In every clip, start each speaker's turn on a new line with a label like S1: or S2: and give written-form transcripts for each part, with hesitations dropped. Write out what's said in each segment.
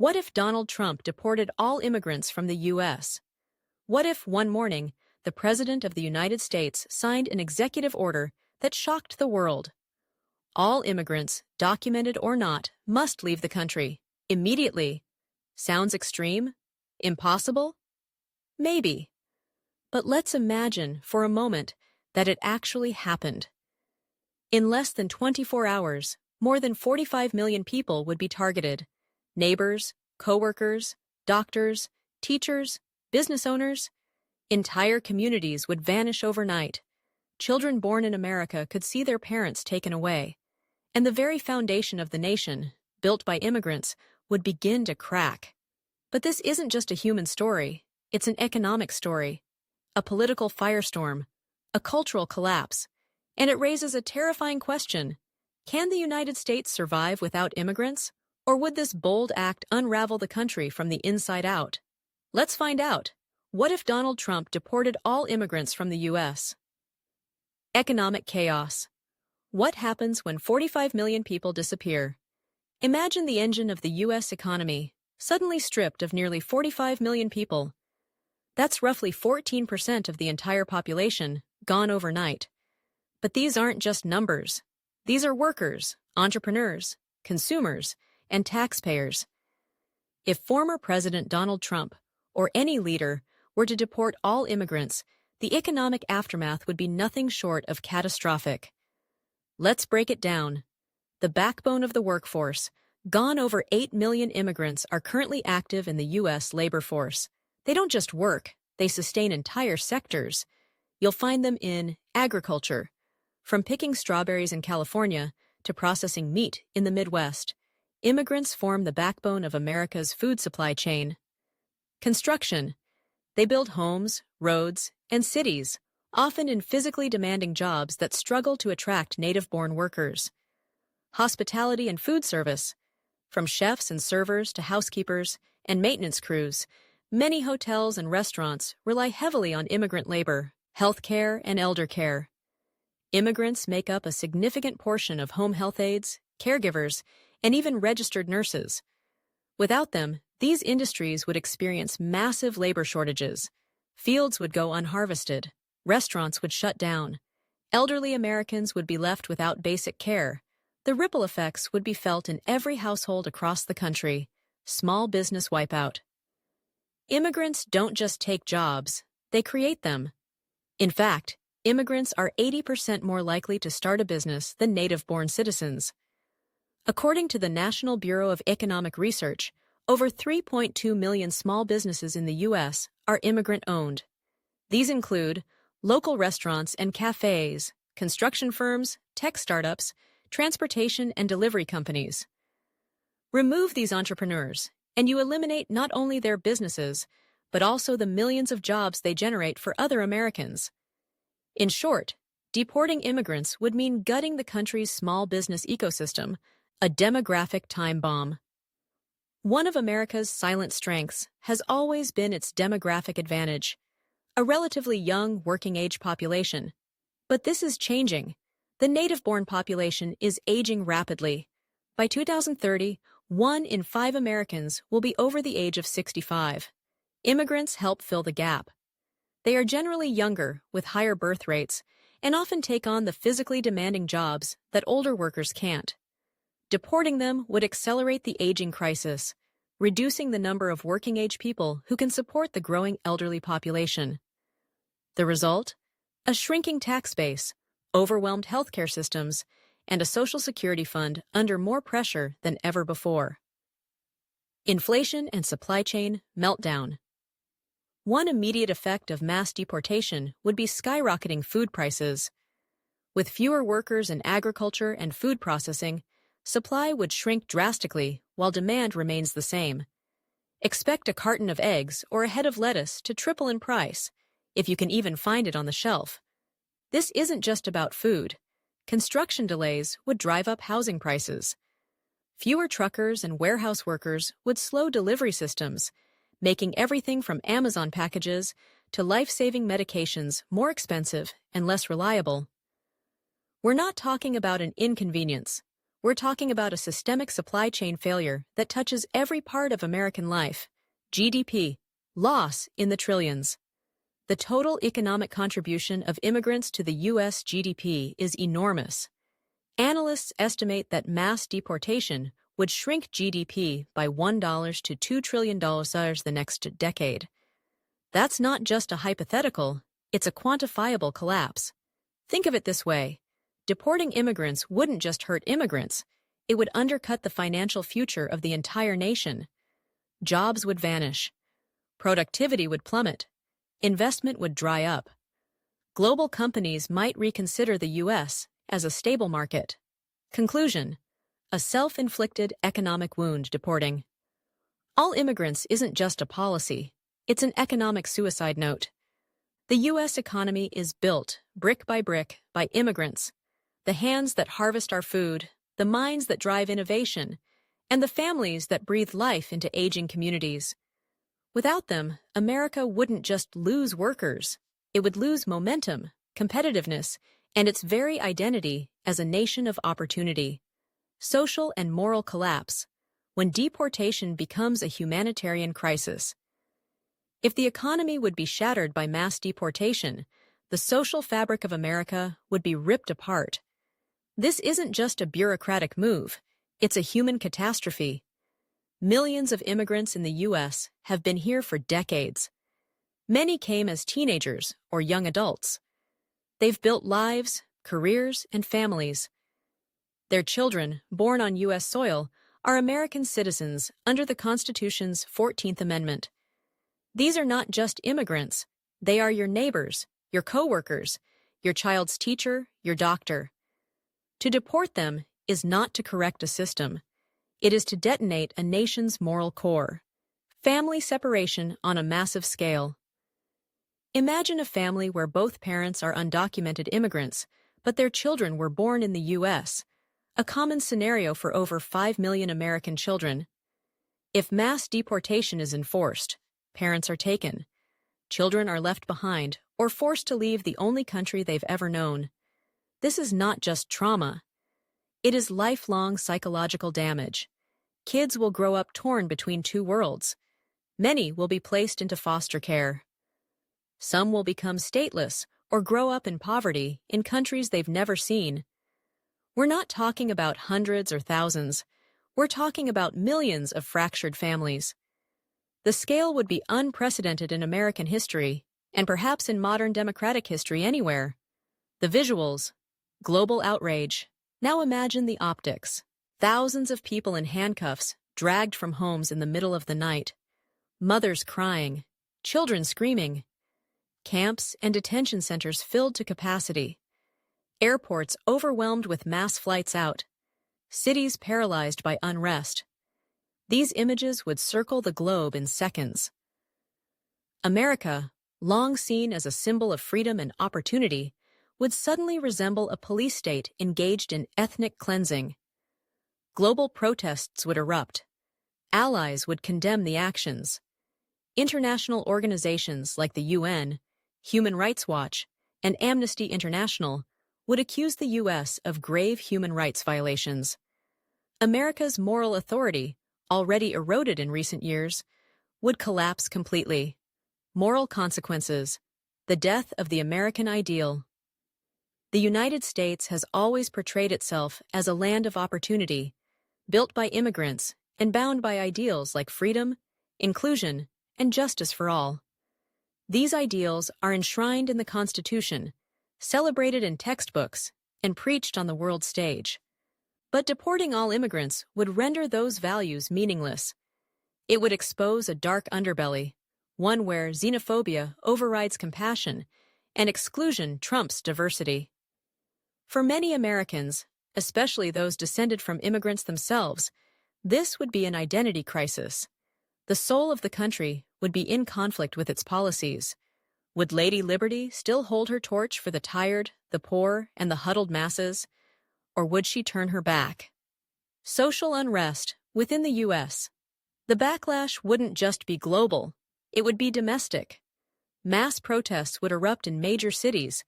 S1: What if Donald Trump deported all immigrants from the U.S.? What if, one morning, the President of the United States signed an executive order that shocked the world? All immigrants, documented or not, must leave the country, immediately. Sounds extreme? Impossible? Maybe. But let's imagine, for a moment, that it actually happened. In less than 24 hours, more than 45 million people would be targeted. Neighbors, coworkers, doctors, teachers, business owners. Entire communities would vanish overnight. Children born in America could see their parents taken away. And the very foundation of the nation, built by immigrants, would begin to crack. But this isn't just a human story. It's an economic story, a political firestorm, a cultural collapse. And it raises a terrifying question. Can the United States survive without immigrants? Or would this bold act unravel the country from the inside out? Let's find out. What if Donald Trump deported all immigrants from the U.S.? Economic chaos. What happens when 45 million people disappear? Imagine the engine of the U.S. economy, suddenly stripped of nearly 45 million people. That's roughly 14% of the entire population, gone overnight. But these aren't just numbers. These are workers, entrepreneurs, consumers, and taxpayers. If former President Donald Trump, or any leader, were to deport all immigrants, the economic aftermath would be nothing short of catastrophic. Let's break it down. The backbone of the workforce, gone. Over 8 million immigrants are currently active in the U.S. labor force. They don't just work, they sustain entire sectors. You'll find them in agriculture, from picking strawberries in California to processing meat in the Midwest. Immigrants form the backbone of America's food supply chain. Construction. They build homes, roads, and cities, often in physically demanding jobs that struggle to attract native-born workers. Hospitality and food service. From chefs and servers to housekeepers and maintenance crews, many hotels and restaurants rely heavily on immigrant labor, healthcare, and elder care. Immigrants make up a significant portion of home health aides, caregivers, and even registered nurses. Without them, these industries would experience massive labor shortages. Fields would go unharvested. Restaurants would shut down. Elderly Americans would be left without basic care. The ripple effects would be felt in every household across the country. Small business wipeout. Immigrants don't just take jobs, they create them. In fact, immigrants are 80% more likely to start a business than native-born citizens. According to the National Bureau of Economic Research, over 3.2 million small businesses in the U.S. are immigrant-owned. These include local restaurants and cafes, construction firms, tech startups, transportation and delivery companies. Remove these entrepreneurs, and you eliminate not only their businesses, but also the millions of jobs they generate for other Americans. In short, deporting immigrants would mean gutting the country's small business ecosystem, a demographic time bomb. One of America's silent strengths has always been its demographic advantage, a relatively young working-age population. But this is changing. The native-born population is aging rapidly. By 2030, 1 in 5 Americans will be over the age of 65. Immigrants help fill the gap. They are generally younger, with higher birth rates, and often take on the physically demanding jobs that older workers can't. Deporting them would accelerate the aging crisis, reducing the number of working-age people who can support the growing elderly population. The result? A shrinking tax base, overwhelmed healthcare systems, and a Social Security fund under more pressure than ever before. Inflation and supply chain meltdown. One immediate effect of mass deportation would be skyrocketing food prices. With fewer workers in agriculture and food processing, supply would shrink drastically while demand remains the same. Expect a carton of eggs or a head of lettuce to triple in price, if you can even find it on the shelf. This isn't just about food. Construction delays would drive up housing prices. Fewer truckers and warehouse workers would slow delivery systems, making everything from Amazon packages to life-saving medications more expensive and less reliable. We're not talking about an inconvenience. We're talking about a systemic supply chain failure that touches every part of American life. GDP, loss in the trillions. The total economic contribution of immigrants to the U.S. GDP is enormous. Analysts estimate that mass deportation would shrink GDP by $1 to $2 trillion the next decade. That's not just a hypothetical, it's a quantifiable collapse. Think of it this way. Deporting immigrants wouldn't just hurt immigrants, it would undercut the financial future of the entire nation. Jobs would vanish. Productivity would plummet. Investment would dry up. Global companies might reconsider the U.S. as a stable market. Conclusion: a self-inflicted economic wound deporting. All immigrants isn't just a policy, it's an economic suicide note. The U.S. economy is built, brick, by immigrants. The hands that harvest our food, the minds that drive innovation, and the families that breathe life into aging communities. Without them, America wouldn't just lose workers, it would lose momentum, competitiveness, and its very identity as a nation of opportunity. Social and moral collapse, when deportation becomes a humanitarian crisis. If the economy would be shattered by mass deportation, the social fabric of America would be ripped apart. This isn't just a bureaucratic move, it's a human catastrophe. Millions of immigrants in the U.S. have been here for decades. Many came as teenagers or young adults. They've built lives, careers, and families. Their children, born on U.S. soil, are American citizens under the Constitution's 14th Amendment. These are not just immigrants, they are your neighbors, your coworkers, your child's teacher, your doctor. To deport them is not to correct a system. It is to detonate a nation's moral core. Family separation on a massive scale. Imagine a family where both parents are undocumented immigrants, but their children were born in the U.S., a common scenario for over 5 million American children. If mass deportation is enforced, parents are taken. Children are left behind or forced to leave the only country they've ever known. This is not just trauma. It is lifelong psychological damage. Kids will grow up torn between two worlds. Many will be placed into foster care. Some will become stateless or grow up in poverty in countries they've never seen. We're not talking about hundreds or thousands. We're talking about millions of fractured families. The scale would be unprecedented in American history, and perhaps in modern democratic history anywhere. The visuals, global outrage. Now imagine the optics. Thousands of people in handcuffs, dragged from homes in the middle of the night. Mothers crying, children screaming. Camps and detention centers filled to capacity. Airports overwhelmed with mass flights out. Cities paralyzed by unrest. These images would circle the globe in seconds. America, long seen as a symbol of freedom and opportunity, would suddenly resemble a police state engaged in ethnic cleansing. Global protests would erupt. Allies would condemn the actions. International organizations like the UN, Human Rights Watch, and Amnesty International would accuse the U.S. of grave human rights violations. America's moral authority, already eroded in recent years, would collapse completely. Moral consequences: the death of the American ideal. The United States has always portrayed itself as a land of opportunity, built by immigrants and bound by ideals like freedom, inclusion, and justice for all. These ideals are enshrined in the Constitution, celebrated in textbooks, and preached on the world stage. But deporting all immigrants would render those values meaningless. It would expose a dark underbelly, one where xenophobia overrides compassion and exclusion trumps diversity. For many Americans, especially those descended from immigrants themselves, this would be an identity crisis. The soul of the country would be in conflict with its policies. Would Lady Liberty still hold her torch for the tired, the poor, and the huddled masses? Or would she turn her back? Social unrest within the U.S. The backlash wouldn't just be global, it would be domestic. Mass protests would erupt in major cities,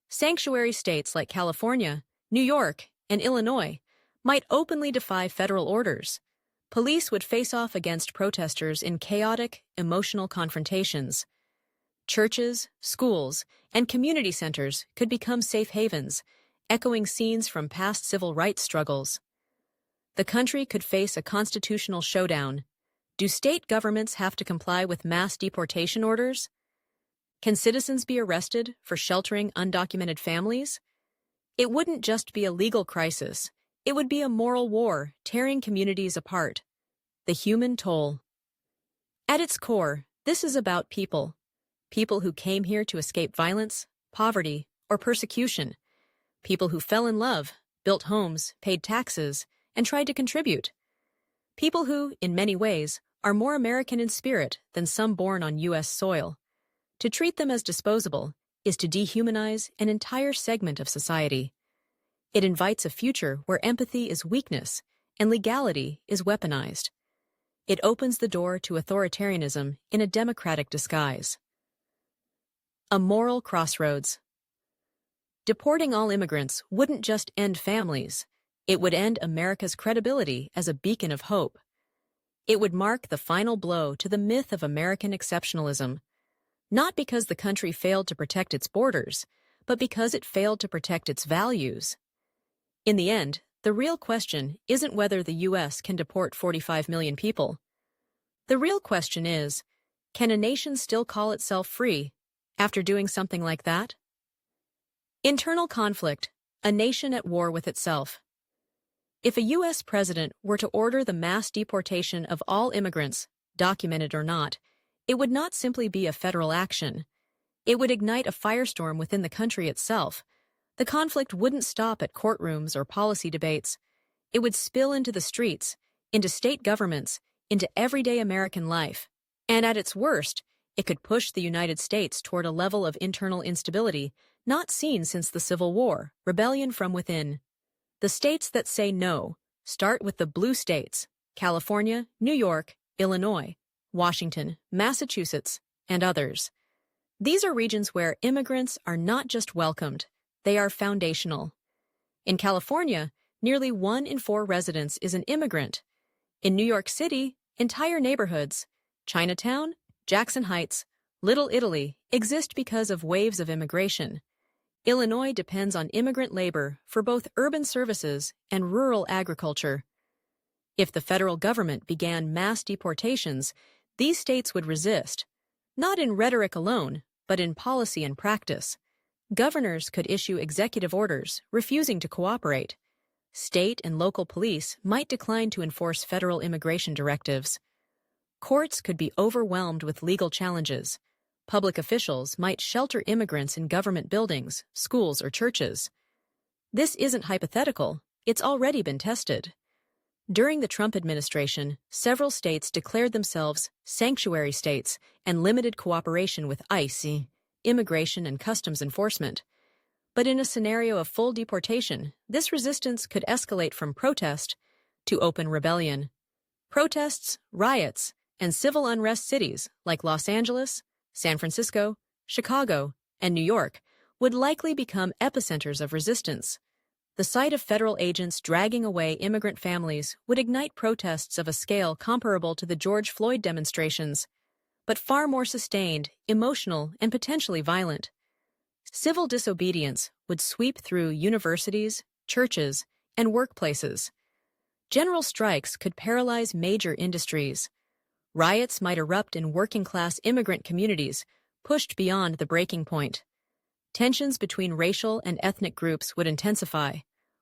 S1: sanctuary states like California, New York, and Illinois might openly defy federal orders. Police would face off against protesters in chaotic, emotional confrontations. Churches, schools, and community centers could become safe havens, echoing scenes from past civil rights struggles. The country could face a constitutional showdown. Do state governments have to comply with mass deportation orders? Can citizens be arrested for sheltering undocumented families? It wouldn't just be a legal crisis. It would be a moral war, tearing communities apart. The human toll. At its core, this is about people. People who came here to escape violence, poverty, or persecution. People who fell in love, built homes, paid taxes, and tried to contribute. People who, in many ways, are more American in spirit than some born on U.S. soil. To treat them as disposable is to dehumanize an entire segment of society. It invites a future where empathy is weakness and legality is weaponized. It opens the door to authoritarianism in a democratic disguise. A moral crossroads. Deporting all immigrants wouldn't just end families. It would end America's credibility as a beacon of hope. It would mark the final blow to the myth of American exceptionalism, not because the country failed to protect its borders, but because it failed to protect its values. In the end, the real question isn't whether the U.S. can deport 45 million people. The real question is, can a nation still call itself free after doing something like that? Internal conflict, a nation at war with itself. If a U.S. president were to order the mass deportation of all immigrants, documented or not, it would not simply be a federal action. It would ignite a firestorm within the country itself. The conflict wouldn't stop at courtrooms or policy debates. It would spill into the streets, into state governments, into everyday American life. And at its worst, it could push the United States toward a level of internal instability not seen since the Civil War, rebellion from within. The states that say no start with the blue states: California, New York, Illinois, Washington, Massachusetts, and others. These are regions where immigrants are not just welcomed, they are foundational. In California, nearly 1 in 4 residents is an immigrant. In New York City, entire neighborhoods, Chinatown, Jackson Heights, Little Italy, exist because of waves of immigration. Illinois depends on immigrant labor for both urban services and rural agriculture. If the federal government began mass deportations, these states would resist, not in rhetoric alone, but in policy and practice. Governors could issue executive orders refusing to cooperate. State and local police might decline to enforce federal immigration directives. Courts could be overwhelmed with legal challenges. Public officials might shelter immigrants in government buildings, schools, or churches. This isn't hypothetical, it's already been tested. During the Trump administration, several states declared themselves sanctuary states and limited cooperation with ICE, Immigration and Customs Enforcement. But in a scenario of full deportation, this resistance could escalate from protest to open rebellion. Protests, riots, and civil unrest cities like Los Angeles, San Francisco, Chicago, and New York would likely become epicenters of resistance. The sight of federal agents dragging away immigrant families would ignite protests of a scale comparable to the George Floyd demonstrations, but far more sustained, emotional, and potentially violent. Civil disobedience would sweep through universities, churches, and workplaces. General strikes could paralyze major industries. Riots might erupt in working-class immigrant communities, pushed beyond the breaking point. Tensions between racial and ethnic groups would intensify.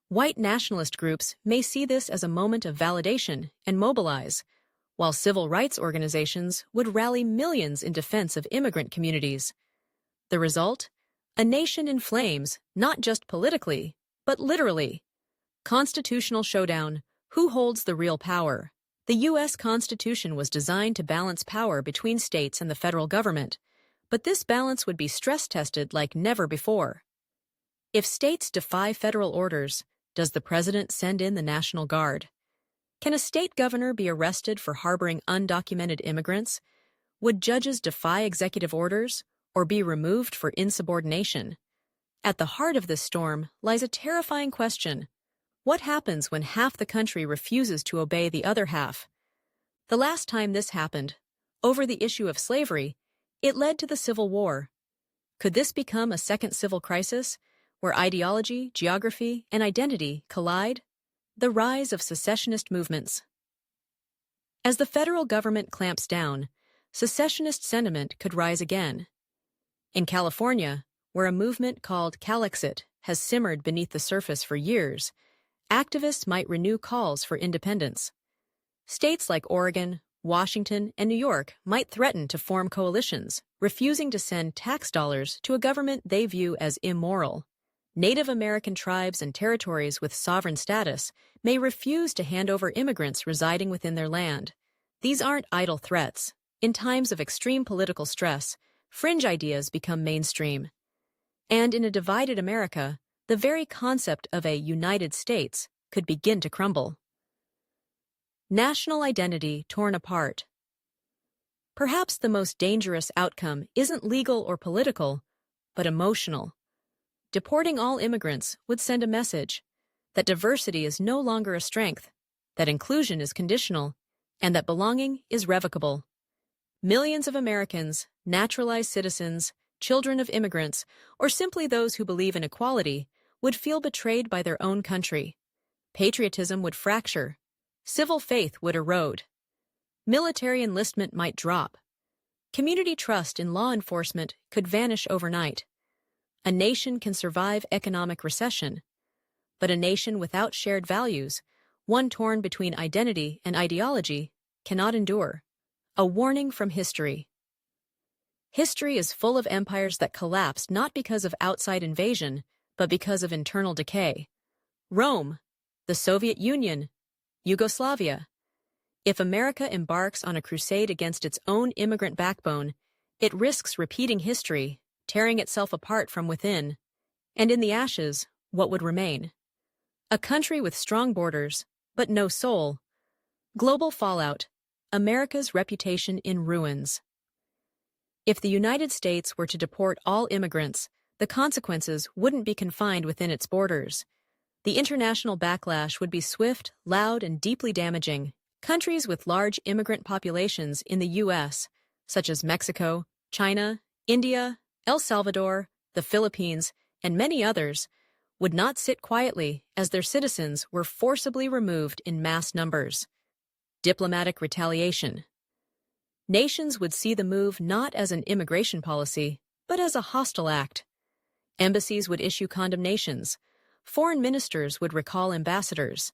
S1: White nationalist groups may see this as a moment of validation and mobilize, while civil rights organizations would rally millions in defense of immigrant communities. The result? A nation in flames, not just politically, but literally. Constitutional showdown. Who holds the real power? The U.S. Constitution was designed to balance power between states and the federal government, but this balance would be stress-tested like never before. If states defy federal orders, does the president send in the National Guard? Can a state governor be arrested for harboring undocumented immigrants? Would judges defy executive orders or be removed for insubordination? At the heart of this storm lies a terrifying question. What happens when half the country refuses to obey the other half? The last time this happened, over the issue of slavery, it led to the Civil War. Could this become a second civil crisis, where ideology, geography, and identity collide? The rise of secessionist movements. As the federal government clamps down, secessionist sentiment could rise again. In California, where a movement called Calexit has simmered beneath the surface for years, activists might renew calls for independence. States like Oregon, Washington, and New York might threaten to form coalitions, refusing to send tax dollars to a government they view as immoral. Native American tribes and territories with sovereign status may refuse to hand over immigrants residing within their land. These aren't idle threats. In times of extreme political stress, fringe ideas become mainstream. And in a divided America, the very concept of a United States could begin to crumble. National identity torn apart. Perhaps the most dangerous outcome isn't legal or political, but emotional. Deporting all immigrants would send a message that diversity is no longer a strength, that inclusion is conditional, and that belonging is revocable. Millions of Americans, naturalized citizens, children of immigrants, or simply those who believe in equality, would feel betrayed by their own country. Patriotism would fracture. Civil faith would erode. Military enlistment might drop. Community trust in law enforcement could vanish overnight. A nation can survive economic recession, but a nation without shared values, one torn between identity and ideology, cannot endure. A warning from history. History is full of empires that collapsed not because of outside invasion, but because of internal decay. Rome, the Soviet Union, Yugoslavia. If America embarks on a crusade against its own immigrant backbone, it risks repeating history, tearing itself apart from within. And in the ashes, what would remain? A country with strong borders, but no soul. Global fallout. America's reputation in ruins. If the United States were to deport all immigrants, the consequences wouldn't be confined within its borders. The international backlash would be swift, loud, and deeply damaging. Countries with large immigrant populations in the U.S., such as Mexico, China, India, El Salvador, the Philippines, and many others, would not sit quietly as their citizens were forcibly removed in mass numbers. Diplomatic retaliation. Nations would see the move not as an immigration policy, but as a hostile act. Embassies would issue condemnations. Foreign ministers would recall ambassadors.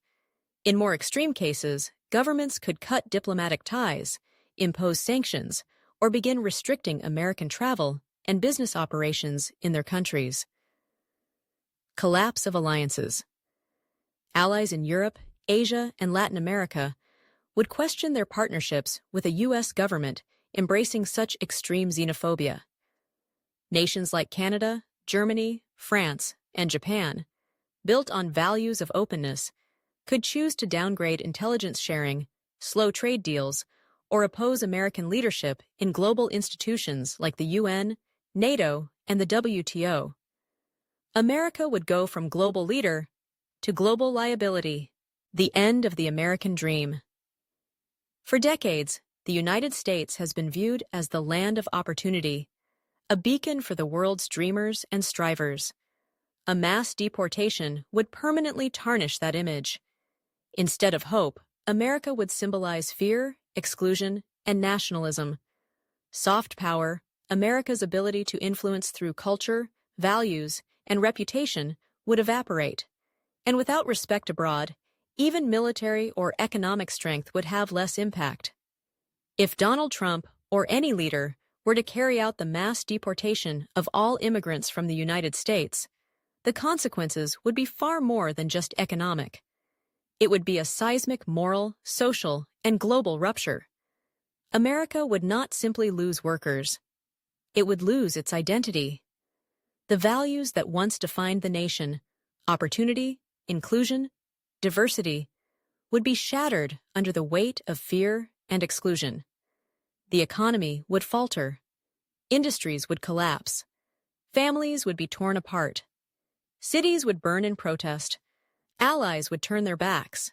S1: In more extreme cases, governments could cut diplomatic ties, impose sanctions, or begin restricting American travel and business operations in their countries. Collapse of alliances. Allies in Europe, Asia, and Latin America would question their partnerships with a U.S. government embracing such extreme xenophobia. Nations like Canada, Germany, France, and Japan, built on values of openness, could choose to downgrade intelligence sharing, slow trade deals, or oppose American leadership in global institutions like the UN, NATO, and the WTO. America would go from global leader to global liability, the end of the American dream. For decades, the United States has been viewed as the land of opportunity, a beacon for the world's dreamers and strivers. A mass deportation would permanently tarnish that image. Instead of hope, America would symbolize fear, exclusion, and nationalism. Soft power, America's ability to influence through culture, values, and reputation, would evaporate. And without respect abroad, even military or economic strength would have less impact. If Donald Trump, or any leader, were to carry out the mass deportation of all immigrants from the United States, the consequences would be far more than just economic. It would be a seismic moral, social, and global rupture. America would not simply lose workers. It would lose its identity. The values that once defined the nation, opportunity, inclusion, diversity, would be shattered under the weight of fear and exclusion. The economy would falter. Industries would collapse. Families would be torn apart. Cities would burn in protest. Allies would turn their backs.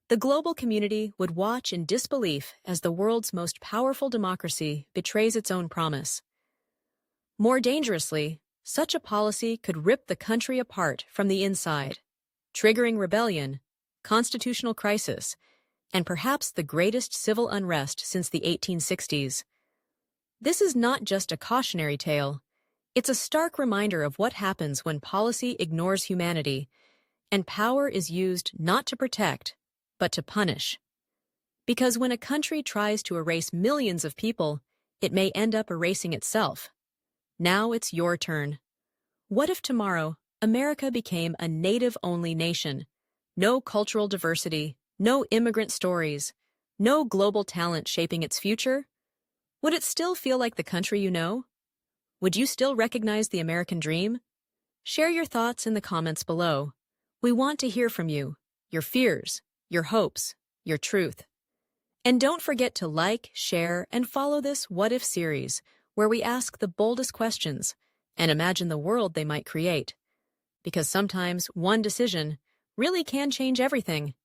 S1: The global community would watch in disbelief as the world's most powerful democracy betrays its own promise. More dangerously, such a policy could rip the country apart from the inside, triggering rebellion, constitutional crisis, and perhaps the greatest civil unrest since the 1860s. This is not just a cautionary tale. It's a stark reminder of what happens when policy ignores humanity and power is used not to protect, but to punish. Because when a country tries to erase millions of people, it may end up erasing itself. Now it's your turn. What if tomorrow America became a native-only nation? No cultural diversity, no immigrant stories, no global talent shaping its future? Would it still feel like the country you know? Would you still recognize the American dream? Share your thoughts in the comments below. We want to hear from you, your fears, your hopes, your truth. And don't forget to like, share, and follow this What If series, where we ask the boldest questions and imagine the world they might create. Because sometimes one decision really can change everything.